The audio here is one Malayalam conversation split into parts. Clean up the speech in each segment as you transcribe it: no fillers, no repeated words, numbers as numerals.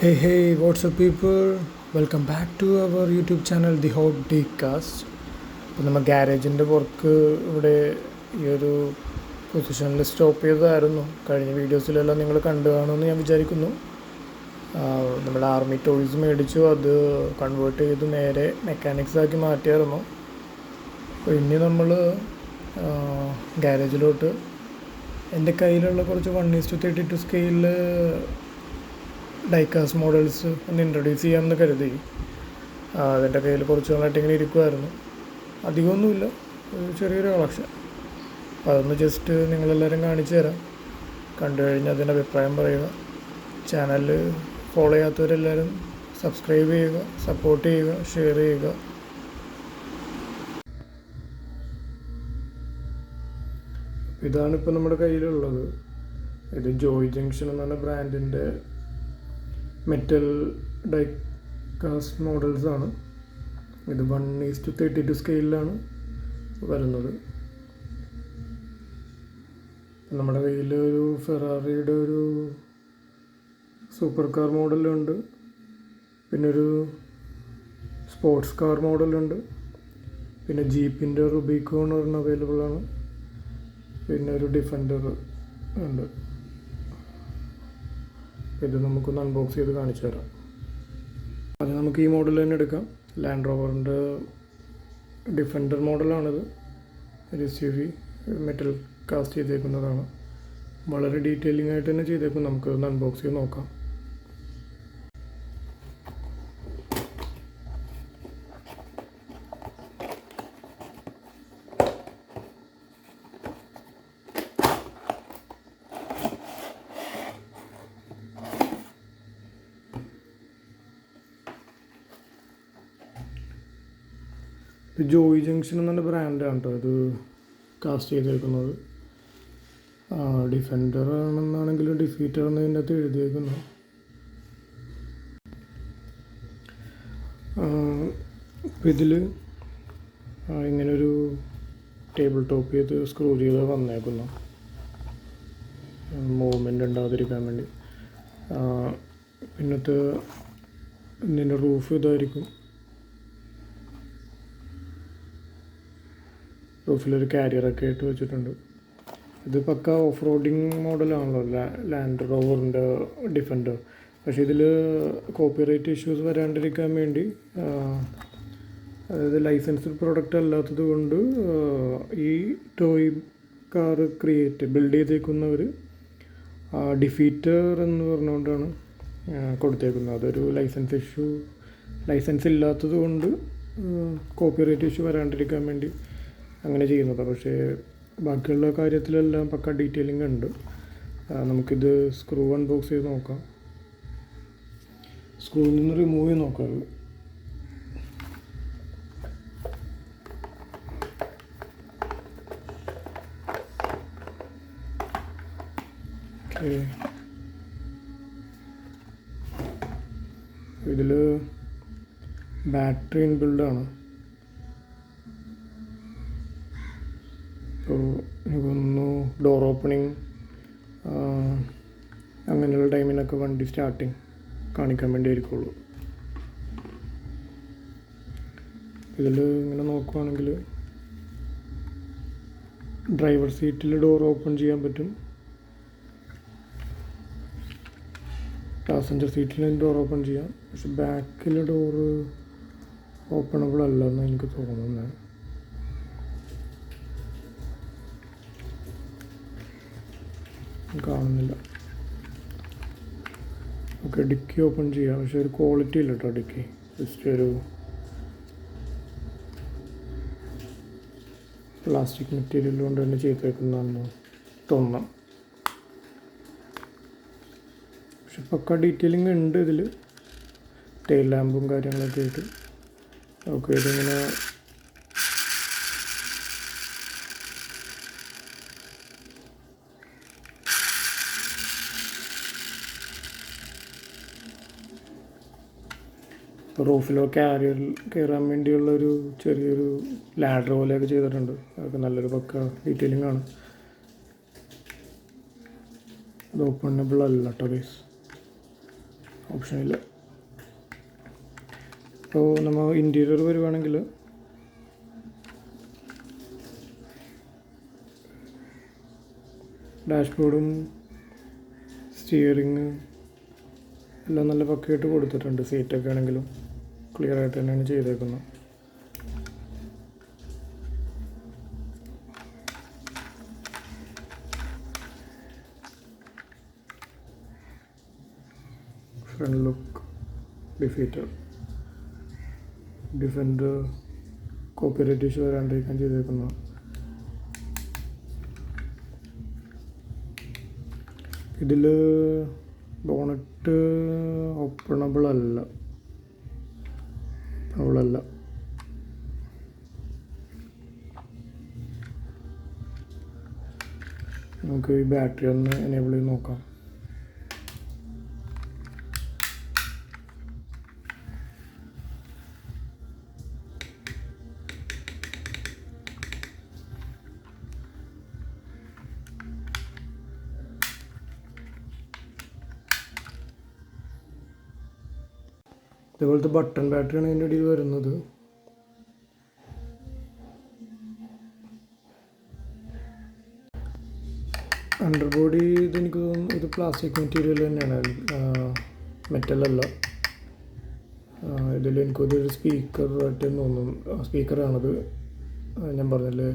Hey, what's up, people? Welcome back to our YouTube channel, The Hot Cast. അപ്പോൾ നമ്മൾ ഗാരേജിൻ്റെ വർക്ക് ഇവിടെ ഈ ഒരു പൊസിഷനിൽ സ്റ്റോപ്പ് ചെയ്തതായിരുന്നു. കഴിഞ്ഞ വീഡിയോസിലെല്ലാം നിങ്ങൾ കണ്ടു കാണുമെന്ന് ഞാൻ വിചാരിക്കുന്നു. നമ്മുടെ ആർമി ടോയ്സ് മേടിച്ചു, അത് കൺവേർട്ട് ചെയ്ത് നേരെ മെക്കാനിക്സ് ആക്കി മാറ്റിയായിരുന്നു. അപ്പോൾ ഇനി നമ്മൾ ഗാരേജിലോട്ട് എൻ്റെ കയ്യിലുള്ള കുറച്ച് 1:32 സ്കെയിലിൽ ഡൈക്കാസ് മോഡൽസ് ഒന്ന് ഇൻട്രൊഡ്യൂസ് ചെയ്യാമെന്ന് കരുതി. അതിൻ്റെ കയ്യിൽ കുറച്ച് നാളായിട്ട് ഇങ്ങനെ ഇരിക്കുമായിരുന്നു. അധികമൊന്നുമില്ല, ചെറിയൊരു കളക്ഷൻ. അപ്പോൾ അതൊന്ന് ജസ്റ്റ് നിങ്ങളെല്ലാവരും കാണിച്ചു തരാം. കണ്ടു കഴിഞ്ഞാൽ അതിൻ്റെ അഭിപ്രായം പറയുക. ചാനൽ ഫോളോ ചെയ്യാത്തവരെല്ലാവരും സബ്സ്ക്രൈബ് ചെയ്യുക, സപ്പോർട്ട് ചെയ്യുക, ഷെയർ ചെയ്യുക. ഇതാണിപ്പോൾ നമ്മുടെ കയ്യിലുള്ളത്. ഇത് ജോയ് ജംഗ്ഷൻ എന്ന് പറഞ്ഞ ബ്രാൻഡിൻ്റെ മെറ്റൽ ഡൈകാസ്റ്റ് മോഡൽസാണ്. ഇത് 1:32 സ്കെയിലാണ് വരുന്നത്. നമ്മുടെ കയ്യിൽ ഒരു ഫെറാറിയുടെ ഒരു സൂപ്പർ കാർ മോഡലുണ്ട്, പിന്നെ ഒരു സ്പോർട്സ് കാർ മോഡലുണ്ട്, പിന്നെ ജീപ്പിൻ്റെ റുബിക്കോൺ ഒരെണ്ണം അവൈലബിൾ ആണ്, പിന്നെ ഒരു ഡിഫൻഡർ ഉണ്ട്. ഇത് നമുക്കൊന്ന് അൺബോക്സ് ചെയ്ത് കാണിച്ചു തരാം. അത് നമുക്ക് ഈ മോഡൽ തന്നെ എടുക്കാം. ലാൻഡ് റോവറിൻ്റെ ഡിഫൻഡർ മോഡലാണിത്. ഒരു SUV മെറ്റൽ കാസ്റ്റ് ചെയ്തേക്കുന്നതാണ്. വളരെ ഡീറ്റെയിലിംഗ് ആയിട്ട് തന്നെ ചെയ്തേക്കും. നമുക്കൊന്ന് അൺബോക്സ് ചെയ്ത് നോക്കാം. ജോയ് ജംഗ്ഷൻ എന്നുള്ള ബ്രാൻഡാണ് കേട്ടോ ഇത് കാസ്റ്റ് ചെയ്തേക്കുന്നത്. ഡിഫൻഡർ ആണെന്നാണെങ്കിലും ഡിഫീറ്റർ എന്നതിൻ്റെ അകത്ത് എഴുതിയേക്കുന്നു. അപ്പോൾ ഇതിൽ ഇങ്ങനൊരു ടേബിൾ ടോപ്പ് ചെയ്ത് സ്ക്രൂ ചെയ്ത് വന്നേക്കുന്നു, മൂവ്മെൻ്റ് ഉണ്ടാകാതിരിക്കാൻ വേണ്ടി. പിന്നത്തെ ഇതിൻ്റെ റൂഫ് ഇതായിരിക്കും. റൂഫിലൊരു കാരിയറൊക്കെ ആയിട്ട് വെച്ചിട്ടുണ്ട്. ഇത് പക്ക ഓഫ് റോഡിങ് മോഡലാണല്ലോ ലാൻഡ് റോവറിൻ്റെ ഡിഫൻഡർ. പക്ഷേ ഇതിൽ കോപ്പിറൈറ്റ് ഇഷ്യൂസ് വരാണ്ടിരിക്കാൻ വേണ്ടി, അതായത് ലൈസൻസ്ഡ് പ്രോഡക്റ്റ് അല്ലാത്തത് കൊണ്ട് ഈ ടോയ് കാർ ബിൽഡ് ചെയ്തേക്കുന്നവർ ഡിഫീറ്റർ എന്ന് പറഞ്ഞുകൊണ്ടാണ് കൊടുത്തേക്കുന്നത്. അതൊരു ലൈസൻസ് ഇല്ലാത്തത് കൊണ്ട് കോപ്പിറൈറ്റ് ഇഷ്യൂ വരാണ്ടിരിക്കാൻ വേണ്ടി അങ്ങനെ ചെയ്യുന്നതാണ്. പക്ഷേ ബാക്കിയുള്ള കാര്യത്തിലെല്ലാം പക്ക ഡീറ്റെയിലിംഗ് ഉണ്ട്. നമുക്കിത് സ്ക്രൂ അൺബോക്സ് ചെയ്ത് നോക്കാം. സ്ക്രൂവിൽ നിന്ന് റിമൂവ് ചെയ്ത് നോക്കാം. ഇതിൽ ബാറ്ററി ഇൻബിൽഡാണ്. അപ്പോൾ എനിക്കൊന്നു ഡോർ ഓപ്പണിങ് അങ്ങനെയുള്ള ടൈമിനൊക്കെ വണ്ടി സ്റ്റാർട്ടിങ് കാണിക്കാൻ വേണ്ടി ആയിരിക്കുള്ളൂ. ഇതിൽ ഇങ്ങനെ നോക്കുവാണെങ്കിൽ ഡ്രൈവർ സീറ്റിൽ ഡോർ ഓപ്പൺ ചെയ്യാൻ പറ്റും, പാസഞ്ചർ സീറ്റിൽ ഡോർ ഓപ്പൺ ചെയ്യാം. പക്ഷെ ബാക്കിൽ ഡോറ് ഓപ്പണബിൾ അല്ലെന്ന് എനിക്ക് തോന്നുന്നത്. കാണുന്നില്ല. ഓക്കെ, ഡിക്കി ഓപ്പൺ ചെയ്യാം. പക്ഷെ ഒരു ക്വാളിറ്റി ഇല്ല കേട്ടോ ഡിക്കി. ജസ്റ്റ് ഒരു പ്ലാസ്റ്റിക് മെറ്റീരിയൽ കൊണ്ട് തന്നെ ചെയ്തേക്കുന്നതാണെന്ന് തോന്നാം. പക്ഷെ പക്ക ഡീറ്റെയിലിംഗ് ഉണ്ട് ഇതിൽ. ടെയിൽ ലാമ്പും കാര്യങ്ങളൊക്കെ ആയിട്ട്. ഓക്കെ, ഇതിങ്ങനെ റൂഫിലോ കാരിയറിൽ കയറാൻ വേണ്ടിയുള്ളൊരു ചെറിയൊരു ലാഡർ പോലെയൊക്കെ ചെയ്തിട്ടുണ്ട്. അതൊക്കെ നല്ലൊരു പക്ക ഡീറ്റെയിലിംഗ് ആണ്. അത് ഓപ്പണബിൾ അല്ല കേട്ടോ ഗൈസ്. ഓപ്ഷനില്ല. അപ്പോൾ നമ്മൾ ഇൻറ്റീരിയർ വരുവാണെങ്കിൽ ഡാഷ്ബോർഡും സ്റ്റിയറിങ് എല്ലാം നല്ല പക്കയായിട്ട് കൊടുത്തിട്ടുണ്ട്. സീറ്റൊക്കെ ആണെങ്കിലും ക്ലിയർ ആയിട്ട് തന്നെയാണ് ചെയ്തേക്കുന്നത്. Front look defender copyright issue വരാണ്ടിരിക്കാൻ ചെയ്തേക്കുന്നത്. ഇതിൽ ബോണറ്റ് ഓപ്പണബിൾ അല്ല. നമുക്ക് ഈ ബാറ്ററി ഒന്ന് എനേബിൾ ചെയ്ത് നോക്കാം. ഇതേപോലത്തെ ബട്ടൺ ബാറ്ററിയാണ് അതിൻ്റെ ഇടയിൽ വരുന്നത്. അണ്ടർ ബോഡി ഇതെനിക്ക് തോന്നുന്നു ഇത് പ്ലാസ്റ്റിക് മെറ്റീരിയൽ തന്നെയാണ്, മെറ്റലല്ല. ഇതിൽ എനിക്കൊരു സ്പീക്കറായിട്ട് തോന്നുന്നു. സ്പീക്കറാണത്. ഞാൻ പറഞ്ഞില്ലേ,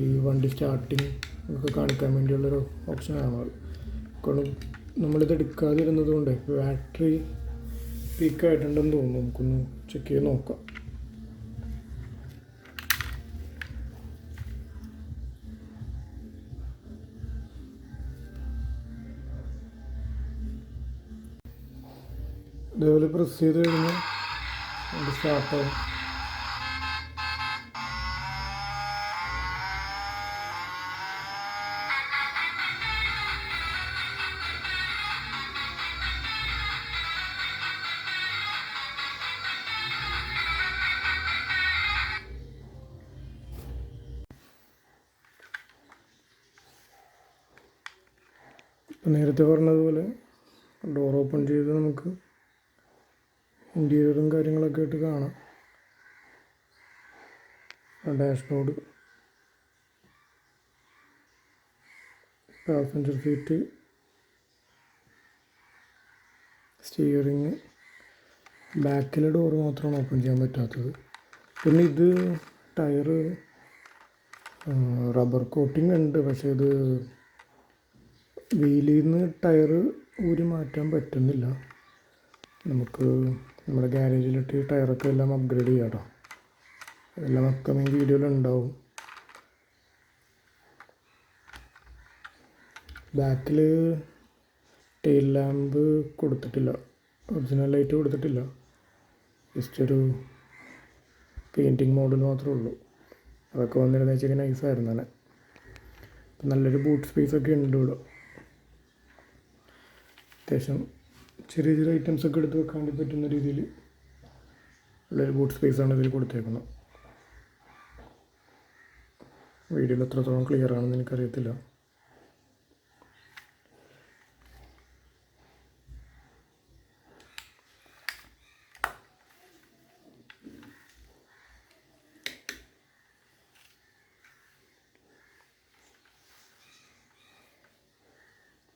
ഈ വണ്ടി സ്റ്റാർട്ടിങ് ഒക്കെ കാണിക്കാൻ വേണ്ടിയുള്ളൊരു ഓപ്ഷനാണ്. കാരണം നമ്മളിത് എടുക്കാതിരുന്നത് കൊണ്ട് ബാറ്ററി പീക്കായിട്ടുണ്ടെന്ന് തോന്നുന്നു. നമുക്കൊന്ന് ചെക്ക് ചെയ്ത് നോക്കാം. ഇതേപോലെ പ്രസ് ചെയ്ത് കഴിഞ്ഞാൽ അത് സ്റ്റാർട്ടാവും. ഇപ്പം നേരത്തെ പറഞ്ഞതുപോലെ ഡോർ ഓപ്പൺ ചെയ്ത് നമുക്ക് ഇൻറ്റീരിയറും കാര്യങ്ങളൊക്കെ ആയിട്ട് കാണാം. Dashboard, passenger seat, steering. ബാക്കിലെ ഡോറ് മാത്രമാണ് ഓപ്പൺ ചെയ്യാൻ പറ്റാത്തത്. പിന്നെ ഇത് ടയറ് റബ്ബർ കോട്ടിംഗ് ഉണ്ട്, പക്ഷേ ഇത് വീലിൽ നിന്ന് ടയറ് ഊരി മാറ്റാൻ പറ്റുന്നില്ല. നമുക്ക് നമ്മുടെ ഗ്യാരേജിലിട്ട് ടയറൊക്കെ എല്ലാം അപ്ഗ്രേഡ് ചെയ്യാം കേട്ടോ. എല്ലാം അപ്കമിങ് വീഡിയോയിലുണ്ടാവും. ബാക്കിൽ ടെയിൽ ലാമ്പ് കൊടുത്തിട്ടില്ല, ഒറിജിനൽ ലൈറ്റ് കൊടുത്തിട്ടില്ല. ജസ്റ്റ് ഒരു പെയിൻറ്റിങ് മോഡൽ മാത്രമേ ഉള്ളൂ. അതൊക്കെ വന്നിരുന്ന വെച്ചാൽ നൈസായിരുന്നു തന്നെ. നല്ലൊരു ബൂട്ട് സ്പേസൊക്കെ ഉണ്ട് ഇവിടെ. അത്യാവശ്യം ചെറിയ ചെറിയ ഐറ്റംസൊക്കെ എടുത്ത് വെക്കാൻ വേണ്ടി പറ്റുന്ന രീതിയിൽ ഉള്ളൊരു ബൂട്ട് സ്പേസാണ് ഇതിൽ കൊടുത്തേക്കുന്നത്. വീഡിയോയിൽ എത്രത്തോളം ക്ലിയർ ആണെന്ന് എനിക്കറിയത്തില്ല.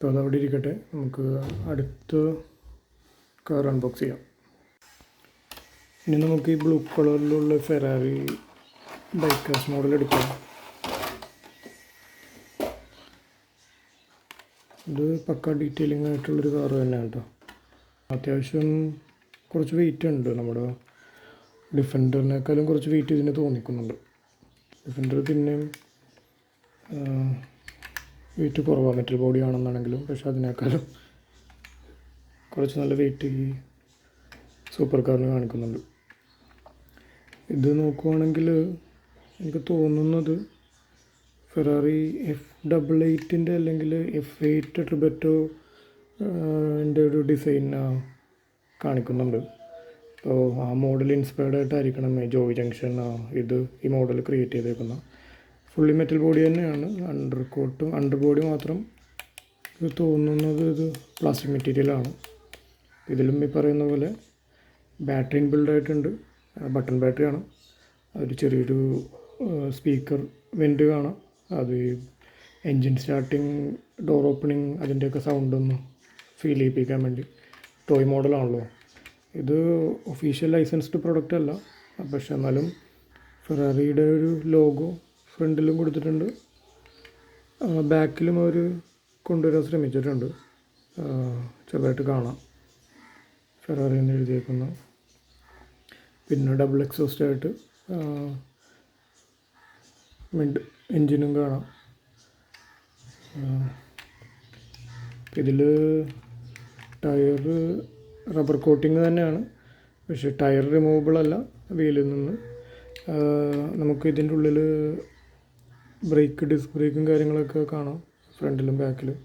അപ്പോൾ അതവിടെ ഇരിക്കട്ടെ. നമുക്ക് അടുത്ത കാർ അൺബോക്സ് ചെയ്യാം. ഇനി നമുക്ക് ഈ ബ്ലൂ കളറിലുള്ള ഫെറാറി ഡൈക്കാസ് മോഡൽ എടുക്കാം. ഇത് പക്ക ഡീറ്റെയിലിംഗ് ആയിട്ടുള്ളൊരു കാർ തന്നെയാണ് കേട്ടോ. അത്യാവശ്യം കുറച്ച് വെയിറ്റ് ഉണ്ട്. നമ്മുടെ ഡിഫൻഡറിനേക്കാളും കുറച്ച് വെയിറ്റ് ഇതിന് തോന്നിക്കുന്നുണ്ട്. ഡിഫൻഡർ പിന്നെയും വെയിറ്റ് കുറവാണ് മെറ്റൽ ബോഡി ആണെന്നാണെങ്കിലും, പക്ഷെ അതിനേക്കാളും കുറച്ച് നല്ല വെയിറ്റ് ഈ സൂപ്പർ കാറിന് കാണിക്കുന്നുണ്ട്. ഇത് നോക്കുവാണെങ്കിൽ എനിക്ക് തോന്നുന്നത് ഫെറാറി F88 അല്ലെങ്കിൽ F8 ട്രിബറ്റോ ൻ്റെ ഒരു ഡിസൈൻ കാണിക്കുന്നുണ്ട്. അപ്പോൾ ആ മോഡൽ ഇൻസ്പയർഡ് ആയിട്ടായിരിക്കണം ജോയ് ജംഗ്ഷൻ ഈ മോഡൽ ക്രിയേറ്റ് ചെയ്തേക്കുന്നത്. ഫുള്ളി മെറ്റൽ ബോഡി തന്നെയാണ്. അണ്ടർ ബോഡി മാത്രം ഇത് തോന്നുന്നത് ഇത് പ്ലാസ്റ്റിക് മെറ്റീരിയലാണ്. ഇതിലും ഈ പറയുന്ന പോലെ ബാറ്ററി ഇൻബിൽഡ് ആയിട്ടുണ്ട്. ബട്ടൺ ബാറ്ററിയാണ്. ഒരു ചെറിയൊരു സ്പീക്കർ വെൻറ്റ് കാണാം. അത് എൻജിൻ സ്റ്റാർട്ടിങ്, ഡോർ ഓപ്പണിങ് അതിൻ്റെയൊക്കെ സൗണ്ടൊന്ന് ഫീൽ ചെയ്യിപ്പിക്കാൻ വേണ്ടി. ടോയ് മോഡലാണല്ലോ ഇത്. ഒഫീഷ്യൽ ലൈസൻസ്ഡ് പ്രൊഡക്റ്റ് അല്ല, പക്ഷെ എന്നാലും ഫെറാറിയുടെ ഒരു ലോഗോ ഫ്രണ്ടിലും കൊടുത്തിട്ടുണ്ട്. ബാക്കിലും അവർ കൊണ്ടുവരാൻ ശ്രമിച്ചിട്ടുണ്ട്. ചെറുതായിട്ട് കാണാം ഫെറാറി എന്ന് എഴുതിയേക്കുന്ന. പിന്നെ ഡബിൾ എക്സോസ്റ്റായിട്ട് മിഡ് എൻജിനും കാണാം. ഇതിൽ ടയർ റബ്ബർ കോട്ടിങ് തന്നെയാണ്, പക്ഷേ ടയർ റിമൂവബിൾ അല്ല വീലിൽ നിന്ന്. നമുക്ക് ഇതിൻ്റെ ഉള്ളിൽ ഡിസ്ക് ബ്രേക്കും കാര്യങ്ങളൊക്കെ കാണാം ഫ്രണ്ടിലും ബാക്കിലും.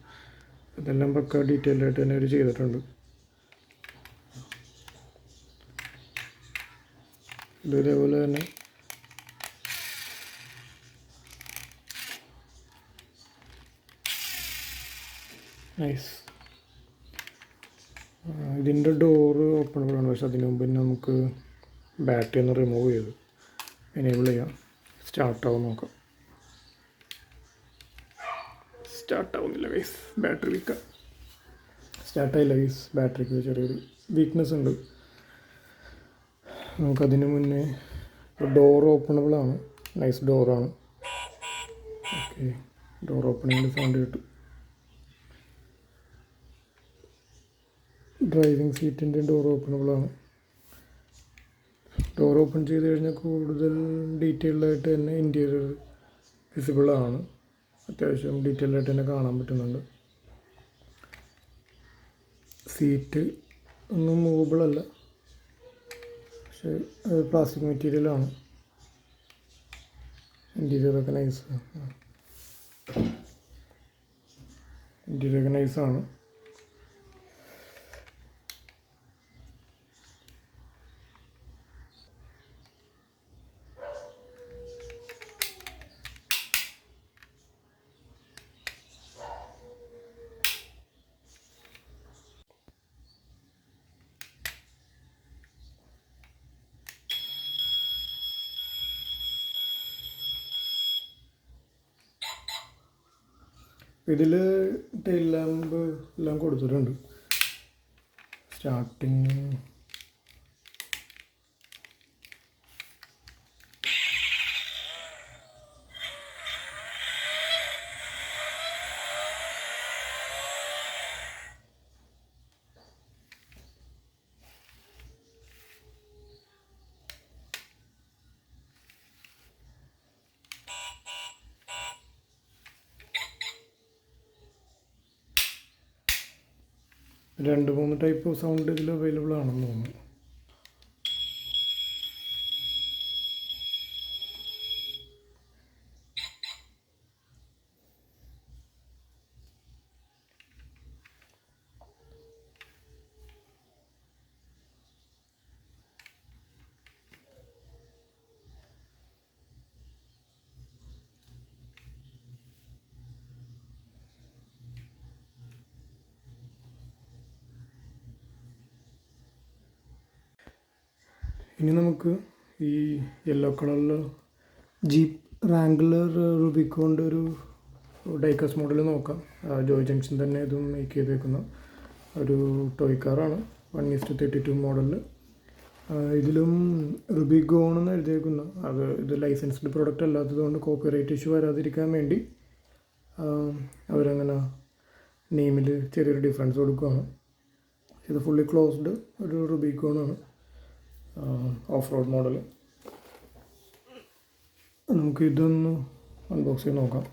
ഇതെല്ലാം പക്ക ഡീറ്റെയിൽഡ് ആയിട്ട് തന്നെ അവർ ചെയ്തിട്ടുണ്ട്. ഇതേപോലെ തന്നെ നൈസ്. ഇതിൻ്റെ ഡോറ് ഓപ്പണബിളാണ്, പക്ഷെ അതിന് മുമ്പ് നമുക്ക് ബാറ്ററി ഒന്ന് റിമൂവ് ചെയ്ത് എനേബിൾ ചെയ്യാം. സ്റ്റാർട്ടാവും നോക്കാം. സ്റ്റാർട്ടാവുന്നില്ല ഗൈസ്, ബാറ്ററി വീക്കാ. സ്റ്റാർട്ടായില്ല ഗൈസ്, ബാറ്ററിക്ക് ചെറിയൊരു വീക്ക്നെസ് ഉണ്ട്. നമുക്കതിന് മുന്നേ ഡോർ ഓപ്പണബിളാണ്. നൈസ് ഡോറാണ്. ഓക്കെ, ഡോർ ഓപ്പണിങ്ങിൽ സൗണ്ട് കിട്ടും. ഡ്രൈവിംഗ് സീറ്റിൻ്റെ ഡോർ ഓപ്പണബിളാണ്. ഡോർ ഓപ്പൺ ചെയ്ത് കഴിഞ്ഞാൽ കൂടുതൽ ഡീറ്റെയിൽഡായിട്ട് തന്നെ ഇൻറ്റീരിയർ വിസിബിളാണ്. അത്യാവശ്യം ഡീറ്റെയിൽഡായിട്ട് തന്നെ കാണാൻ പറ്റുന്നുണ്ട്. സീറ്റ് ഒന്നും മൂവബിളല്ല, പക്ഷേ അത് പ്ലാസ്റ്റിക് മെറ്റീരിയലാണ്. ഇൻറ്റീരിയറൊക്കെ നൈസാണ്. ഇതിൽ ടെയിൽ ലാമ്പ് എല്ലാം കൊടുത്തിട്ടുണ്ട്. സ്റ്റാർട്ടിങ് രണ്ട് മൂന്ന് ടൈപ്പ് ഓഫ് സൗണ്ട് ഇതിൽ അവൈലബിൾ ആണെന്ന് തോന്നുന്നു. ഇനി നമുക്ക് ഈ യെല്ലോ കളറിൽ ജീപ്പ് റാംഗ്ലർ റുബിക്കോണിൻ്റെ ഒരു ഡൈക്കാസ്റ്റ് മോഡൽ നോക്കാം. ജോയ് ജംഗ്ഷൻ തന്നെ ഇതും മേക്ക് ചെയ്തേക്കുന്ന ഒരു ടോയ് കാറാണ്. 1:32 മോഡലിൽ. ഇതിലും റുബിക്കോൺ എന്ന് എഴുതിയേക്കുന്ന ഇത് ലൈസൻസ്ഡ് പ്രൊഡക്റ്റ് അല്ലാത്തതുകൊണ്ട് കോപ്പിറൈറ്റ് ഇഷ്യൂ വരാതിരിക്കാൻ വേണ്ടി അവരങ്ങനെ നെയിമിൽ ചെറിയൊരു ഡിഫറൻസ് കൊടുക്കുകയാണ്. ഇത് ഫുള്ളി ക്ലോസ്ഡ് ഒരു റുബിക്കോണാണ്, ഓഫ് റോഡ് മോഡൽ. നമുക്ക് ഇതൊന്ന് അൺബോക്സ് ചെയ്ത് നോക്കാം.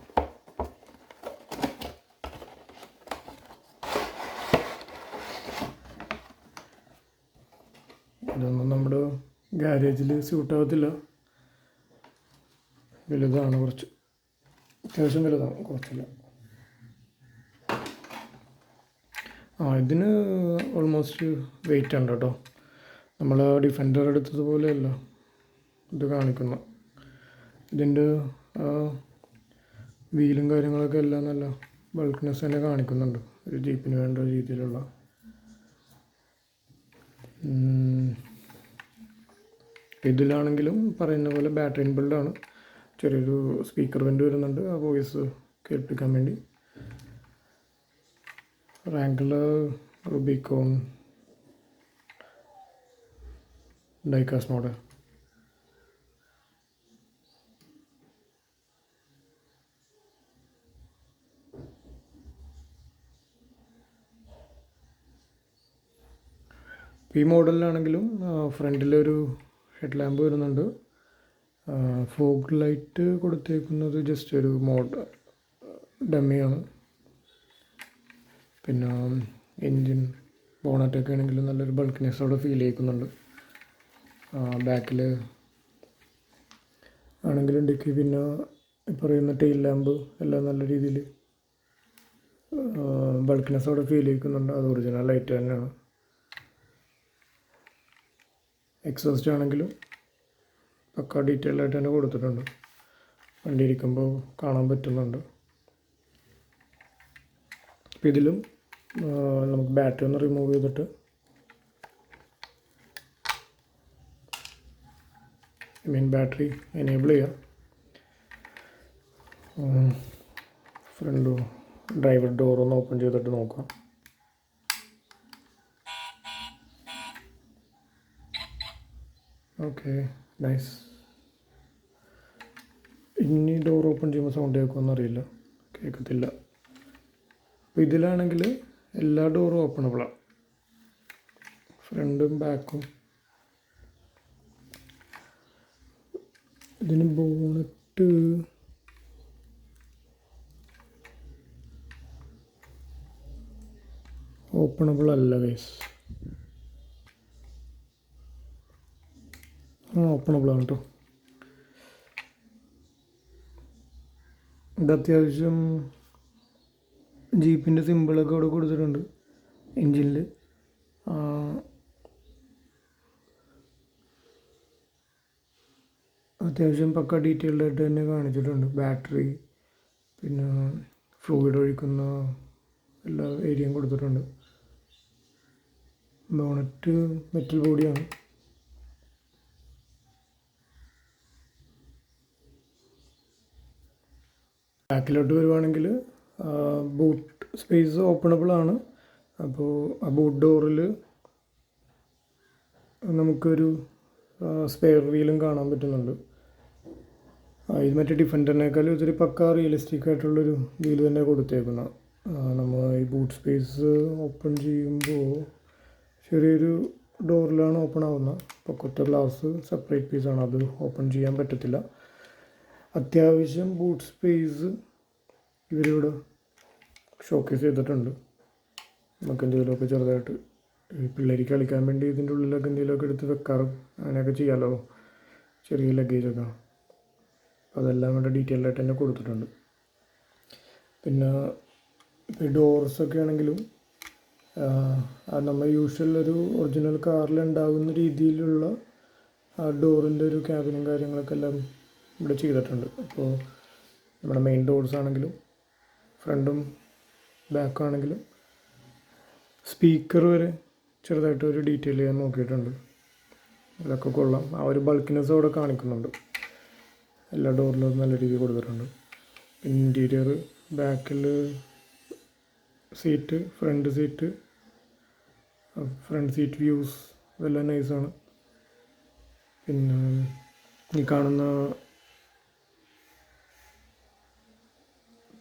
ഇതൊന്നും നമ്മുടെ ഗാരേജിൽ സ്യൂട്ടാകത്തില്ല. വലുതാണ്, കുറച്ച് അത്യാവശ്യം വലുതാണ്, കുറച്ചില്ല. ഇതിന് ഓൾമോസ്റ്റ് വെയിറ്റ് ഉണ്ട് കേട്ടോ. നമ്മൾ ഡിഫൻഡർ എടുത്തതുപോലെയല്ല ഇത് കാണിക്കുന്ന. ഇതിൻ്റെ വീലും കാര്യങ്ങളൊക്കെ എല്ലാം നല്ല ബൾക്ക്നെസ് തന്നെ കാണിക്കുന്നുണ്ട്, ഒരു ജീപ്പിന് വേണ്ട രീതിയിലുള്ള. ഇതിലാണെങ്കിലും പറയുന്ന പോലെ ബാറ്ററി ഇൻബിൽഡാണ്. ചെറിയൊരു സ്പീക്കർ വെൻ്റ് വരുന്നുണ്ട് ആ വോയിസ് കേൾപ്പിക്കാൻ വേണ്ടി. റാങ്കുലർ റുബിക്കോൺ ഡൈകാസ്റ്റ് മോഡൽ. ഈ മോഡലിലാണെങ്കിലും ഫ്രണ്ടിലൊരു ഹെഡ് ലാമ്പ് വരുന്നുണ്ട്. ഫോഗ് ലൈറ്റ് കൊടുത്തേക്കുന്നത് ജസ്റ്റ് ഒരു ഡമ്മിയാണ്. പിന്നെ എൻജിൻ ബോണറ്റൊക്കെ ആണെങ്കിലും നല്ലൊരു ബൾക്കിനെസ് അവിടെ ഫീൽ ചെയ്യിക്കുന്നുണ്ട്. ബാക്കിൽ ആണെങ്കിലും ഡിക്കി പിന്നെ പറയുന്ന ടെയിൽ ലാമ്പ് എല്ലാം നല്ല രീതിയിൽ ബൾക്കിനെസ് അവിടെ ഫീൽ ചെയ്യിക്കുന്നുണ്ട്. അത് ഒറിജിനൽ ലൈറ്റ് തന്നെയാണ്. എക്സോസ്റ്റ് ആണെങ്കിലും പക്ക ഡീറ്റെയിൽ ആയിട്ട് തന്നെ കൊടുത്തിട്ടുണ്ട്. വണ്ടി ഇരിക്കുമ്പോൾ കാണാൻ പറ്റുന്നുണ്ട്. അപ്പോൾ ഇതിലും നമുക്ക് ബാറ്ററി ഒന്ന് റിമൂവ് ചെയ്തിട്ട് ബാറ്ററി എനേബിൾ ചെയ്യാം. ഫ്രണ്ട് ഡ്രൈവർ ഡോർ ഒന്ന് ഓപ്പൺ ചെയ്തിട്ട് നോക്കാം. Okay, nice. ഇനി ഡോർ ഓപ്പൺ ചെയ്യുമ്പോൾ സൗണ്ട് കേൾക്കുമെന്ന് അറിയില്ല, കേൾക്കത്തില്ല. അപ്പോൾ ഇതിലാണെങ്കിൽ എല്ലാ ഡോറും ഓപ്പണബിളാണ്, ഫ്രണ്ടും ബാക്കും. ഇതിന് ബോണറ്റ് ഓപ്പണബിൾ അല്ല ഗൈസ്. ഓപ്പണബിളാണ് കേട്ടോ. ഇത് അത്യാവശ്യം ജീപ്പിൻ്റെ സിമ്പിളൊക്കെ അവിടെ കൊടുത്തിട്ടുണ്ട് എൻജിനിൽ. അത്യാവശ്യം പക്ക ഡീറ്റെയിൽഡ് ആയിട്ട് തന്നെ കാണിച്ചിട്ടുണ്ട്. ബാറ്ററി പിന്നെ ഫ്ലൂയിഡ് ഒഴിക്കുന്ന എല്ലാ ഏരിയയും കൊടുത്തിട്ടുണ്ട്. ബോണറ്റ് മെറ്റൽ ബോഡിയാണ്. ബാക്കിലോട്ട് വരുവാണെങ്കിൽ ബൂട്ട് സ്പേസ് ഓപ്പണബിൾ ആണ്. അപ്പോൾ ആ ബൂട്ട് ഡോറിൽ നമുക്കൊരു സ്പെയർ വീലും കാണാൻ പറ്റുന്നുണ്ട്. ഇത് മറ്റേ ഡിഫൻഡറിനേക്കാളും ഇതൊരു പക്ക റിയലിസ്റ്റിക് ആയിട്ടുള്ളൊരു വീല് തന്നെ കൊടുത്തേക്കുന്നത്. നമ്മൾ ഈ ബൂട്ട് സ്പേസ് ഓപ്പൺ ചെയ്യുമ്പോൾ ചെറിയൊരു ഡോറിലാണ് ഓപ്പൺ ആവുന്നത്. പൊക്കത്തെ ഗ്ലാസ് സെപ്പറേറ്റ് പീസാണ്, അത് ഓപ്പൺ ചെയ്യാൻ പറ്റത്തില്ല. അത്യാവശ്യം ബൂട്ട് സ്പേസ് ഇവരിവിടെ ഷോക്കേസ് ചെയ്തിട്ടുണ്ട്. നമുക്ക് എന്തെങ്കിലുമൊക്കെ ചെറുതായിട്ട് ഈ പിള്ളേർക്ക് കളിക്കാൻ വേണ്ടി ഇതിൻ്റെ ഉള്ളിലൊക്കെ എന്തെങ്കിലുമൊക്കെ എടുത്ത് വെക്കാറും അങ്ങനെയൊക്കെ ചെയ്യാമല്ലോ, ചെറിയ ലഗേജൊക്കെ. അതെല്ലാം ഇവിടെ ഡീറ്റെയിൽഡ് ആയിട്ട് തന്നെ കൊടുത്തിട്ടുണ്ട്. പിന്നെ ഈ ഡോർസൊക്കെ ആണെങ്കിലും നമ്മൾ യൂഷ്വൽ ഒരു ഒറിജിനൽ കാറിൽ ഉണ്ടാകുന്ന രീതിയിലുള്ള ആ ഡോറിൻ്റെ ഒരു ക്യാബിനും കാര്യങ്ങളൊക്കെ എല്ലാം ഇവിടെ ചെയ്തിട്ടുണ്ട്. അപ്പോൾ നമ്മുടെ മെയിൻ ഡോർസ് ആണെങ്കിലും ഫ്രണ്ടും ബാക്കാണെങ്കിലും സ്പീക്കർ വരെ ചെറുതായിട്ട് ഒരു ഡീറ്റെയിൽ ചെയ്യാൻ നോക്കിയിട്ടുണ്ട്. അതൊക്കെ കൊള്ളാം. ആ ഒരു ബൾക്കിനെസ് അവിടെ കാണിക്കുന്നുണ്ട്. എല്ലാ ഡോറിലും നല്ല രീതിയിൽ കൊടുത്തിട്ടുണ്ട്. ഇൻറ്റീരിയർ ബാക്കിൽ സീറ്റ്, ഫ്രണ്ട് സീറ്റ് വ്യൂസ് ഇതെല്ലാം നൈസാണ്. പിന്നെ ഈ കാണുന്ന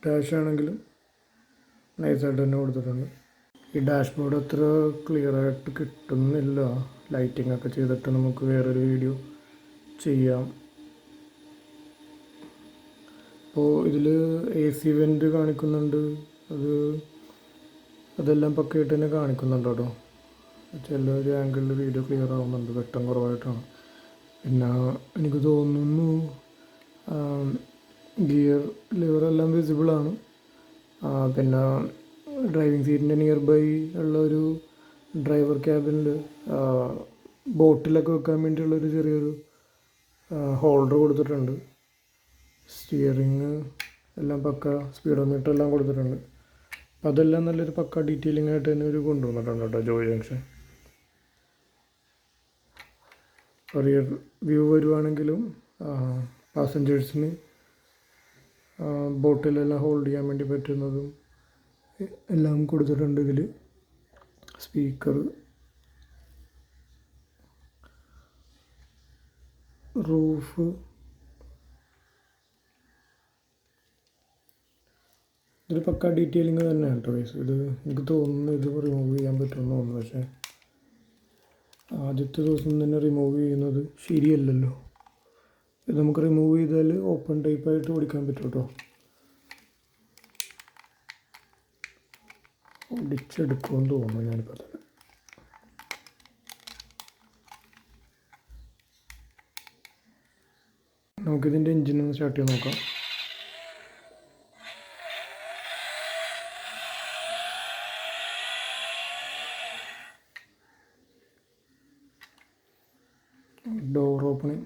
ഡാഷ് ആണെങ്കിലും നൈസായിട്ട് തന്നെ കൊടുത്തിട്ടുണ്ട്. ഈ ഡാഷ്ബോർഡ് അത്ര ക്ലിയർ ആയിട്ട് കിട്ടുന്നില്ല. ലൈറ്റിംഗ് ഒക്കെ ചെയ്തിട്ട് നമുക്ക് വേറൊരു വീഡിയോ ചെയ്യാം. അപ്പോൾ ഇതിൽ AC വെൻ്റ് കാണിക്കുന്നുണ്ട്. അതെല്ലാം പക്കയായിട്ട് തന്നെ കാണിക്കുന്നുണ്ട് കേട്ടോ. ചിലൊരു ആംഗിളിൽ വീഡിയോ ക്ലിയർ ആവുന്നുണ്ട്, വെട്ടം കുറവായിട്ടാണ്. പിന്നെ എനിക്ക് തോന്നുന്നു ഗിയർ ലിവറെല്ലാം വിസിബിളാണ്. പിന്നെ ഡ്രൈവിംഗ് സീറ്റിൻ്റെ നിയർ ബൈ ഉള്ള ഒരു ഡ്രൈവർ ക്യാബിനിൽ ബോട്ടിലൊക്കെ വെക്കാൻ വേണ്ടിയുള്ളൊരു ചെറിയൊരു ഹോൾഡർ കൊടുത്തിട്ടുണ്ട്. സ്റ്റിയറിങ് എല്ലാം പക്ക, സ്പീഡോമീറ്റർ എല്ലാം കൊടുത്തിട്ടുണ്ട്. അപ്പം അതെല്ലാം നല്ലൊരു പക്ക ഡീറ്റെയിലിംഗ് ആയിട്ട് തന്നെ ഒരു കൊണ്ടുവന്നിട്ടുണ്ട് കേട്ടോ ജോയ് ജംഗ്ഷൻ. റിയർ വ്യൂ വരുവാണെങ്കിലും പാസഞ്ചേഴ്സിന് ബോട്ടിലെല്ലാം ഹോൾഡ് ചെയ്യാൻ വേണ്ടി പറ്റുന്നതും എല്ലാം കൊടുത്തിട്ടുണ്ട് ഇതിൽ. സ്പീക്കർ, റൂഫ്, ഇതിൽ പക്ക ഡീറ്റെയിലിങ് തന്നെയാണ് കേട്ടോ ഗൈസ്. ഇത് എനിക്ക് തോന്നുന്നു ഇത് റിമൂവ് ചെയ്യാൻ പറ്റുമെന്ന് തോന്നുന്നു. പക്ഷേ ആദ്യത്തെ ദിവസം തന്നെ റിമൂവ് ചെയ്യുന്നത് ശരിയല്ലല്ലോ. ഇത് നമുക്ക് റിമൂവ് ചെയ്താൽ ഓപ്പൺ ടൈപ്പായിട്ട് ഓടിക്കാൻ പറ്റും കേട്ടോ. ഓടിച്ചെടുക്കുമെന്ന് തോന്നുന്നു ഞാനിപ്പോൾ തന്നെ. നമുക്കിതിൻ്റെ എൻജിനൊന്ന് സ്റ്റാർട്ട് ചെയ്ത് നോക്കാം. Door opening,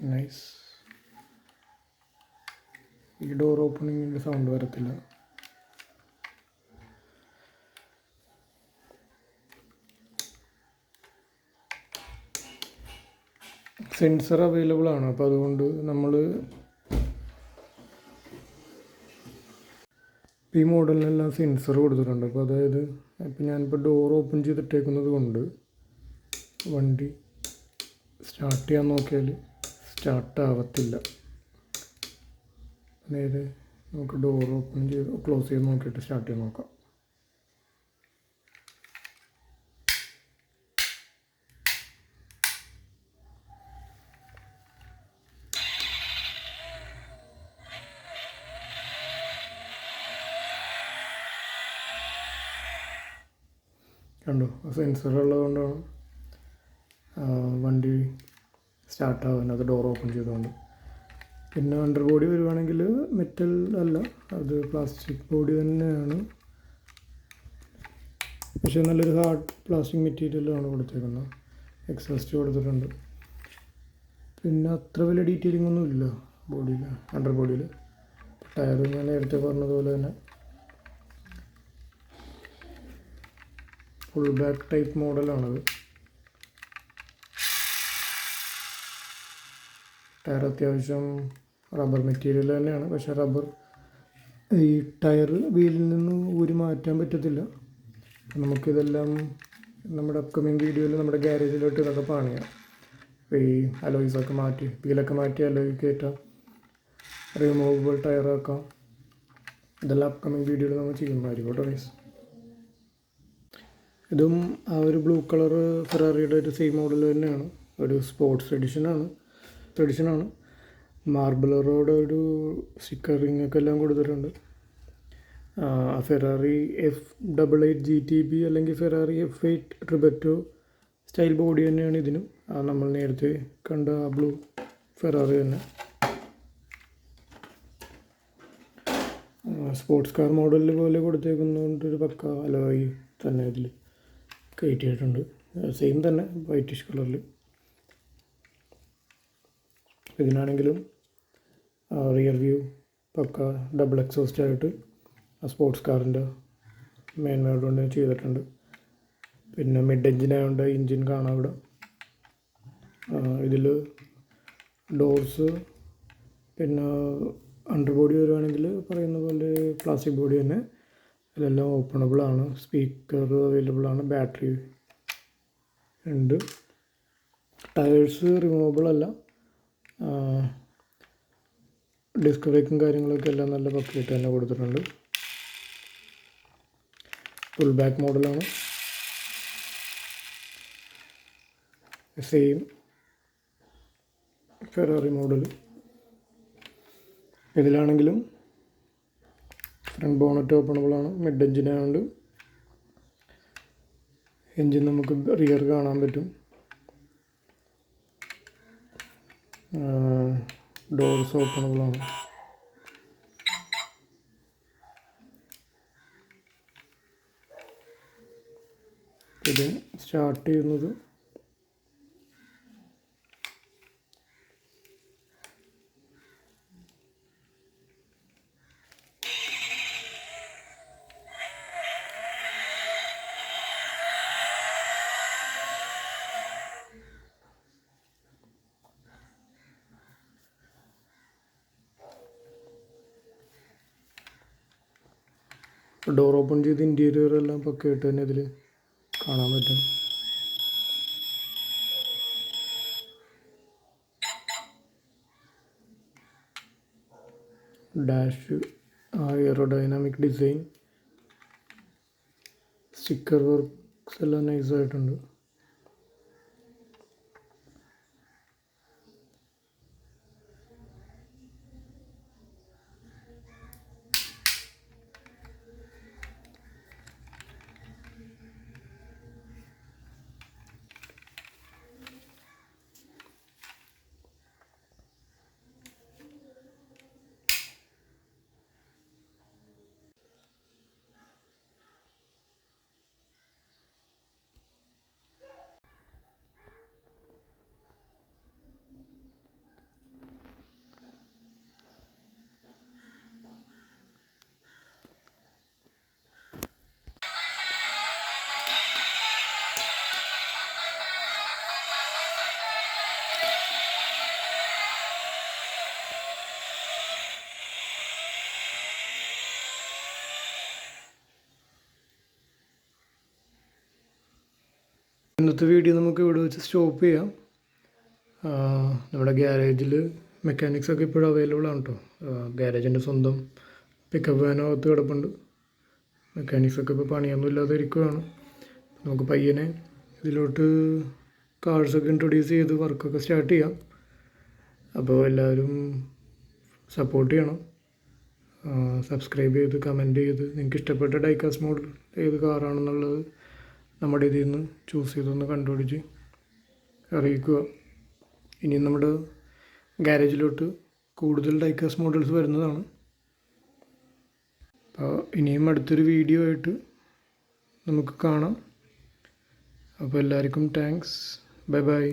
nice. ഈ ഡോർ ഓപ്പണിങ്ങിൻ്റെ സൗണ്ട് വരത്തില്ല. സെൻസർ അവൈലബിൾ ആണ്. അപ്പോൾ അതുകൊണ്ട് നമ്മൾ ഈ മോഡലിനെല്ലാം സെൻസർ കൊടുത്തിട്ടുണ്ട്. അപ്പോൾ അതായത് ഇപ്പം ഞാനിപ്പോൾ ഡോർ ഓപ്പൺ ചെയ്തിട്ടേക്കുന്നത് കൊണ്ട് വണ്ടി സ്റ്റാർട്ട് ചെയ്യാൻ നോക്കിയാൽ സ്റ്റാർട്ടാവത്തില്ല. നേരെ നമുക്ക് ഡോർ ഓപ്പൺ ചെയ്ത് ക്ലോസ് ചെയ്ത് നോക്കിയിട്ട് സ്റ്റാർട്ട് ചെയ്ത് നോക്കാം. കണ്ടോ, സെൻസർ ഉള്ളതുകൊണ്ടാണ് വണ്ടി സ്റ്റാർട്ടാവാൻ, അത് ഡോർ ഓപ്പൺ ചെയ്തുകൊണ്ട്. പിന്നെ അണ്ടർ ബോഡി വരുവാണെങ്കിൽ മെറ്റൽ അല്ല, അത് പ്ലാസ്റ്റിക് ബോഡി തന്നെയാണ്. പക്ഷേ നല്ലൊരു ഹാർഡ് പ്ലാസ്റ്റിക് മെറ്റീരിയലാണ് കൊടുത്തേക്കുന്നത്. എക്സോസ്റ്റ് കൊടുത്തിട്ടുണ്ട്. പിന്നെ അത്ര വലിയ ഡീറ്റെയിലിംഗ് ഒന്നും ഇല്ല ബോഡിയിൽ, അണ്ടർ ബോഡിയിൽ. ടയർ ഞാൻ നേരത്തെ പറഞ്ഞതുപോലെ തന്നെ ഫുൾ ബാക്ക് ടൈപ്പ് മോഡലാണത്. ടയർ അത്യാവശ്യം റബ്ബർ മെറ്റീരിയൽ തന്നെയാണ്. പക്ഷേ റബ്ബർ ഈ ടയർ വീലിൽ നിന്ന് ഊരി മാറ്റാൻ പറ്റത്തില്ല. നമുക്കിതെല്ലാം നമ്മുടെ അപ്കമിങ് വീഡിയോയിൽ നമ്മുടെ ഗ്യാരേജിലോട്ട് ഇതൊക്കെ പണിയാം. ഈ അലോയ്സൊക്കെ മാറ്റി, വീലൊക്കെ മാറ്റി അലോയ് കയറ്റാം, റിമൂവബിൾ ടയറാക്കാം. ഇതെല്ലാം അപ്കമിങ് വീഡിയോയിൽ നമ്മൾ ചെയ്യുന്നതായിരിക്കും കേട്ടോ ഗൈസ്. ഇതും ആ ഒരു ബ്ലൂ കളർ ഫെറാറിയുടെ ഒരു സെയിം മോഡൽ തന്നെയാണ്. ഒരു സ്പോർട്സ് എഡിഷനാണ്. മാർബിളറോടെ ഒരു സ്റ്റിക്കറിങ് ഒക്കെ എല്ലാം കൊടുത്തിട്ടുണ്ട്. ഫെറാറി F88 GTB അല്ലെങ്കിൽ ഫെറാറി F8 ട്രിബറ്റോ സ്റ്റൈൽ ബോഡി തന്നെയാണ് ഇതിനും. നമ്മൾ നേരത്തെ കണ്ട ആ ബ്ലൂ ഫെറാറി തന്നെ. സ്പോർട്സ് കാർ മോഡലിൽ പോലെ കൊടുത്തേക്കുന്നതുകൊണ്ട് ഒരു പക്ക അലോയ് തന്നെ ഇതിൽ കയറ്റിയിട്ടുണ്ട്. സെയിം തന്നെ വൈറ്റിഷ് കളറിൽ. ഇതിനാണെങ്കിലും റിയർ വ്യൂ പക്ക ഡബിൾ എക്സോസ്റ്റ് ആയിട്ട് ആ സ്പോർട്സ് കാറിൻ്റെ മെയിൻ മോഡ് കൊണ്ട് ചെയ്തിട്ടുണ്ട്. പിന്നെ മിഡ് എഞ്ചിനായതുകൊണ്ട് എഞ്ചിൻ കാണാം ഇവിടെ. ഇതിൽ ഡോർസ്, പിന്നെ അണ്ടർ ബോഡി വരുവാണെങ്കിൽ പറയുന്ന പോലെ പ്ലാസ്റ്റിക് ബോഡി തന്നെ. ഇതെല്ലാം ഓപ്പണബിളാണ്. സ്പീക്കർ അവൈലബിൾ ആണ്. ബാറ്ററി ഉണ്ട്. ടയേഴ്സ് റിമൂവബിൾ അല്ല. ഡിസ്ക് ബ്രേക്കും കാര്യങ്ങളൊക്കെ എല്ലാം നല്ല പക്കയായിട്ട് തന്നെ കൊടുത്തിട്ടുണ്ട്. ഫുൾ ബാക്ക് മോഡലാണ്. Same Ferrari model. ഇതിലാണെങ്കിലും ഫ്രണ്ട് ബോണറ്റ് ഓപ്പണബിളാണ്. മിഡ് എഞ്ചിനായതുകൊണ്ട് എഞ്ചിൻ നമുക്ക് റിയർ കാണാൻ പറ്റും. ഡോർസ് ഓപ്പണബിളാണ്. ഇത് സ്റ്റാർട്ട് ചെയ്യുന്നത് ഡോർ ഓപ്പൺ ചെയ്ത് ഇൻറ്റീരിയർ എല്ലാം പക്കയായിട്ട് തന്നെ ഇതിൽ കാണാൻ പറ്റും. Dash aerodynamic design, sticker works എല്ലാം നൈസായിട്ടുണ്ട്. ഇന്നത്തെ വീഡിയോ നമുക്ക് ഇവിടെ വെച്ച് സ്റ്റോപ്പ് ചെയ്യാം. നമ്മുടെ ഗ്യാരേജിൽ മെക്കാനിക്സൊക്കെ ഇപ്പോഴും അവൈലബിൾ ആണ് കേട്ടോ. ഗ്യാരേജിൻ്റെ സ്വന്തം പിക്കപ്പ് വാനകത്ത് കിടപ്പുണ്ട്. മെക്കാനിക്സൊക്കെ ഇപ്പോൾ പണിയൊന്നും ഇല്ലാതെ ഇരിക്കുകയാണ്. നമുക്ക് പയ്യനെ ഇതിലോട്ട് കാർസൊക്കെ ഇൻട്രൊഡ്യൂസ് ചെയ്ത് വർക്കൊക്കെ സ്റ്റാർട്ട് ചെയ്യാം. അപ്പോൾ എല്ലാവരും സപ്പോർട്ട് ചെയ്യണം. സബ്സ്ക്രൈബ് ചെയ്ത് കമൻറ്റ് ചെയ്ത് നിങ്ങൾക്ക് ഇഷ്ടപ്പെട്ട ഡൈകാസ്റ്റ് മോഡൽ ഏത് കാറാണെന്നുള്ളത് നമ്മുടെ ഇതിൽ നിന്ന് ചൂസ് ചെയ്തൊന്ന് കണ്ടുപിടിച്ച് അറിയിക്കുക. ഇനിയും നമ്മുടെ ഗാരേജിലോട്ട് കൂടുതൽ ഡൈകാസ്റ്റ് മോഡൽസ് വരുന്നതാണ്. അപ്പോൾ ഇനിയും അടുത്തൊരു വീഡിയോ ആയിട്ട് നമുക്ക് കാണാം. അപ്പോൾ എല്ലാവർക്കും താങ്ക്സ്. Bye bye.